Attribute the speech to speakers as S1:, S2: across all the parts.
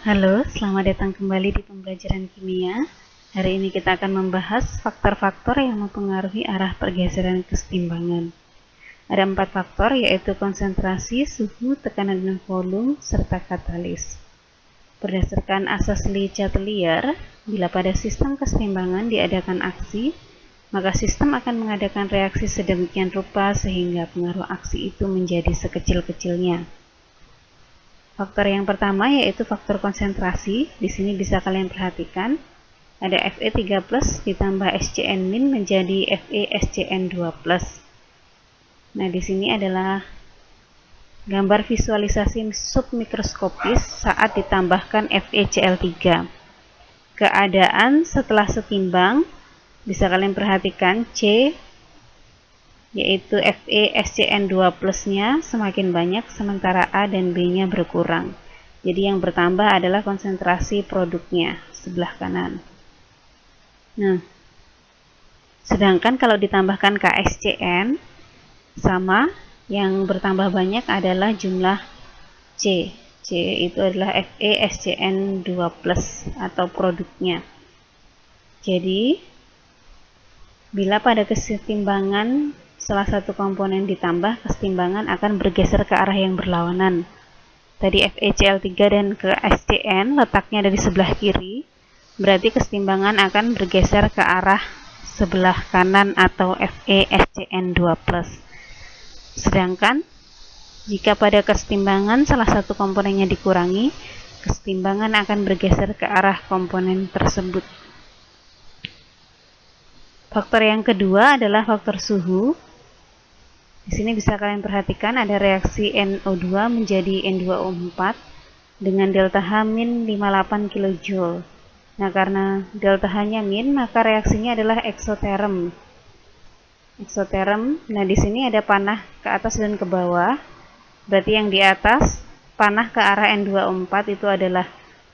S1: Halo, selamat datang kembali di pembelajaran kimia. Hari ini kita akan membahas faktor-faktor yang mempengaruhi arah pergeseran kesetimbangan. Ada 4 faktor, yaitu konsentrasi, suhu, tekanan dan volume, serta katalis. Berdasarkan asas Le-Chatelier, bila pada sistem kesetimbangan diadakan aksi, maka sistem akan mengadakan reaksi sedemikian rupa sehingga pengaruh aksi itu menjadi sekecil-kecilnya. Faktor yang pertama yaitu faktor konsentrasi. Di sini bisa kalian perhatikan ada Fe3+ ditambah SCN- menjadi FeSCN2+. Nah, di sini adalah gambar visualisasi submikroskopis saat ditambahkan FeCl3. Keadaan setelah setimbang bisa kalian perhatikan C yaitu FeSCN2+-nya semakin banyak sementara A dan B-nya berkurang. Jadi yang bertambah adalah konsentrasi produknya sebelah kanan. Nah, sedangkan kalau ditambahkan KSCN sama, yang bertambah banyak adalah jumlah C. C itu adalah FeSCN2+ atau produknya. Jadi, bila pada kesetimbangan salah satu komponen ditambah, kesetimbangan akan bergeser ke arah yang berlawanan. Tadi FeCl3 dan KSCN letaknya dari sebelah kiri, berarti kesetimbangan akan bergeser ke arah sebelah kanan atau FeSCN2+. Sedangkan jika pada kesetimbangan salah satu komponennya dikurangi, kesetimbangan akan bergeser ke arah komponen tersebut. Faktor yang kedua adalah faktor suhu. Di sini bisa kalian perhatikan ada reaksi NO2 menjadi N2O4 dengan delta H min 58 kJ. Nah, karena delta H-nya min, maka reaksinya adalah eksoterm. Eksoterm. Nah, di sini ada panah ke atas dan ke bawah. Berarti yang di atas panah ke arah N2O4 itu adalah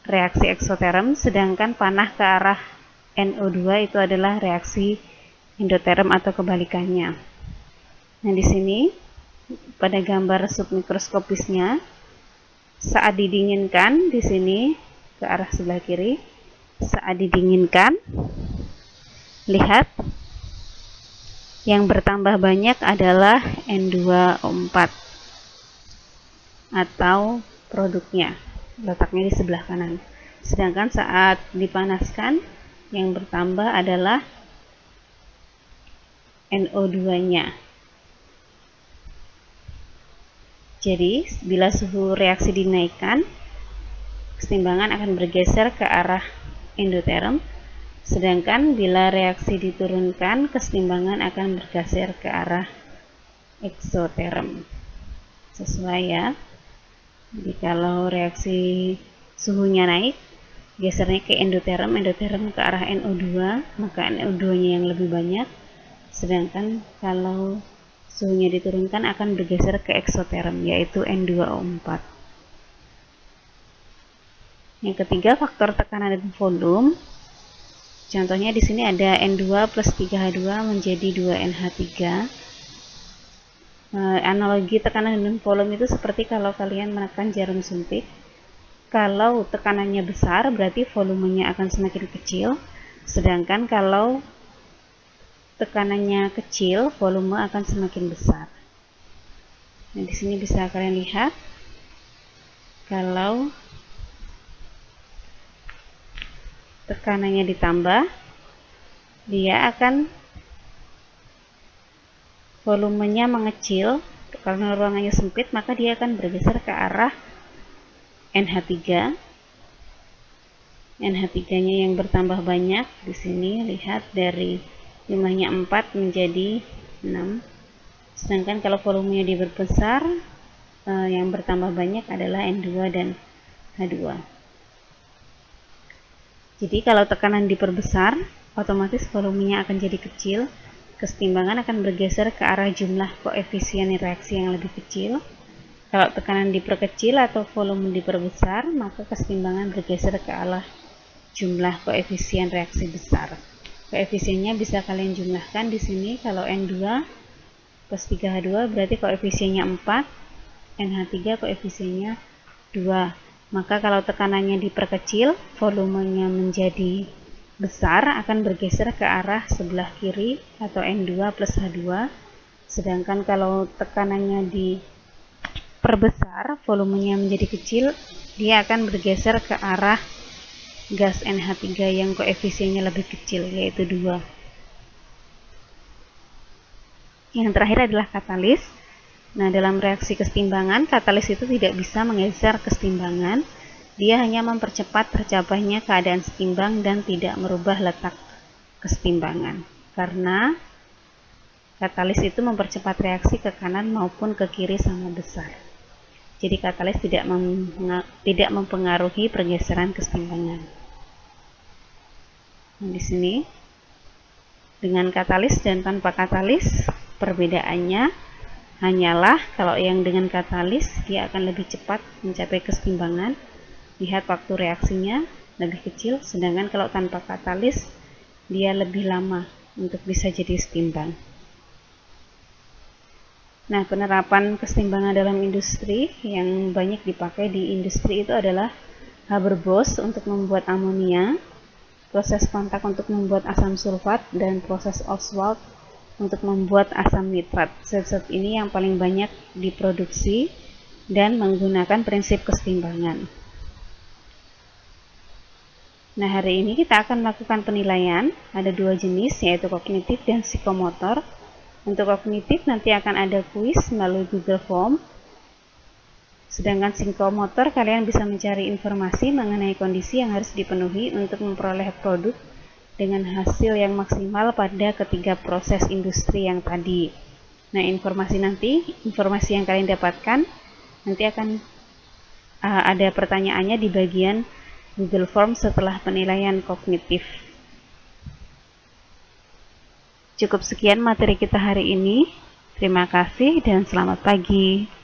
S1: reaksi eksoterm, sedangkan panah ke arah NO2 itu adalah reaksi endoterm atau kebalikannya. Nah, di sini pada gambar submikroskopisnya saat didinginkan, di sini ke arah sebelah kiri, saat didinginkan, lihat yang bertambah banyak adalah N2O4 atau produknya, letaknya di sebelah kanan. Sedangkan saat dipanaskan yang bertambah adalah NO2-nya. Jadi, bila suhu reaksi dinaikkan, kesetimbangan akan bergeser ke arah endoterm, sedangkan bila reaksi diturunkan, kesetimbangan akan bergeser ke arah eksoterm. Sesuai ya. Jadi kalau reaksi suhunya naik, gesernya ke endoterm, endoterm ke arah NO2, maka NO2-nya yang lebih banyak, sedangkan kalau suhunya diturunkan akan bergeser ke eksoterm, yaitu N2O4. Yang ketiga, faktor tekanan dan volume. Contohnya di sini ada N2 plus 3H2 menjadi 2NH3. Analogi tekanan dan volume itu seperti kalau kalian menekan jarum suntik. Kalau tekanannya besar, berarti volumenya akan semakin kecil. Sedangkan kalau tekanannya kecil, volume akan semakin besar. Nah, di sini bisa kalian lihat kalau tekanannya ditambah, dia akan volumenya mengecil. Karena ruangannya sempit, maka dia akan bergeser ke arah NH3. NH3-nya yang bertambah banyak. Di sini lihat dari jumlahnya 4 menjadi 6. Sedangkan kalau volumenya diperbesar, yang bertambah banyak adalah N2 dan H2. Jadi kalau tekanan diperbesar, otomatis volumenya akan jadi kecil. Kesetimbangan akan bergeser ke arah jumlah koefisien reaksi yang lebih kecil. Kalau tekanan diperkecil atau volume diperbesar, maka kesetimbangan bergeser ke arah jumlah koefisien reaksi besar. Koefisiennya bisa kalian jumlahkan di sini. Kalau N2 plus 3H2 berarti koefisiennya 4, NH3 koefisiennya 2. Maka kalau tekanannya diperkecil, volumenya menjadi besar, akan bergeser ke arah sebelah kiri atau N2 plus H2. Sedangkan kalau tekanannya diperbesar, volumenya menjadi kecil, dia akan bergeser ke arah gas NH3 yang koefisiennya lebih kecil, yaitu 2. Yang terakhir adalah katalis. Nah, dalam reaksi kesetimbangan, katalis itu tidak bisa menggeser kesetimbangan. Dia hanya mempercepat tercapainya keadaan setimbang dan tidak merubah letak kesetimbangan. Karena katalis itu mempercepat reaksi ke kanan maupun ke kiri sama besar. Jadi katalis tidak mempengaruhi pergeseran kesetimbangan. Nah, di sini dengan katalis dan tanpa katalis, perbedaannya hanyalah kalau yang dengan katalis dia akan lebih cepat mencapai kesetimbangan, lihat waktu reaksinya lebih kecil, sedangkan kalau tanpa katalis dia lebih lama untuk bisa jadi setimbang. Nah, penerapan kesetimbangan dalam industri yang banyak dipakai di industri itu adalah Haber-Bosch untuk membuat amonia, proses kontak untuk membuat asam sulfat, dan proses Ostwald untuk membuat asam nitrat. Zat-zat ini yang paling banyak diproduksi dan menggunakan prinsip kesetimbangan. Nah, hari ini kita akan melakukan penilaian. Ada 2 jenis, yaitu kognitif dan psikomotor. Untuk kognitif nanti akan ada kuis melalui Google Form. Sedangkan psikomotor, kalian bisa mencari informasi mengenai kondisi yang harus dipenuhi untuk memperoleh produk dengan hasil yang maksimal pada ketiga proses industri yang tadi. Nah, informasi yang kalian dapatkan nanti akan ada pertanyaannya di bagian Google Form setelah penilaian kognitif. Cukup sekian materi kita hari ini. Terima kasih dan selamat pagi.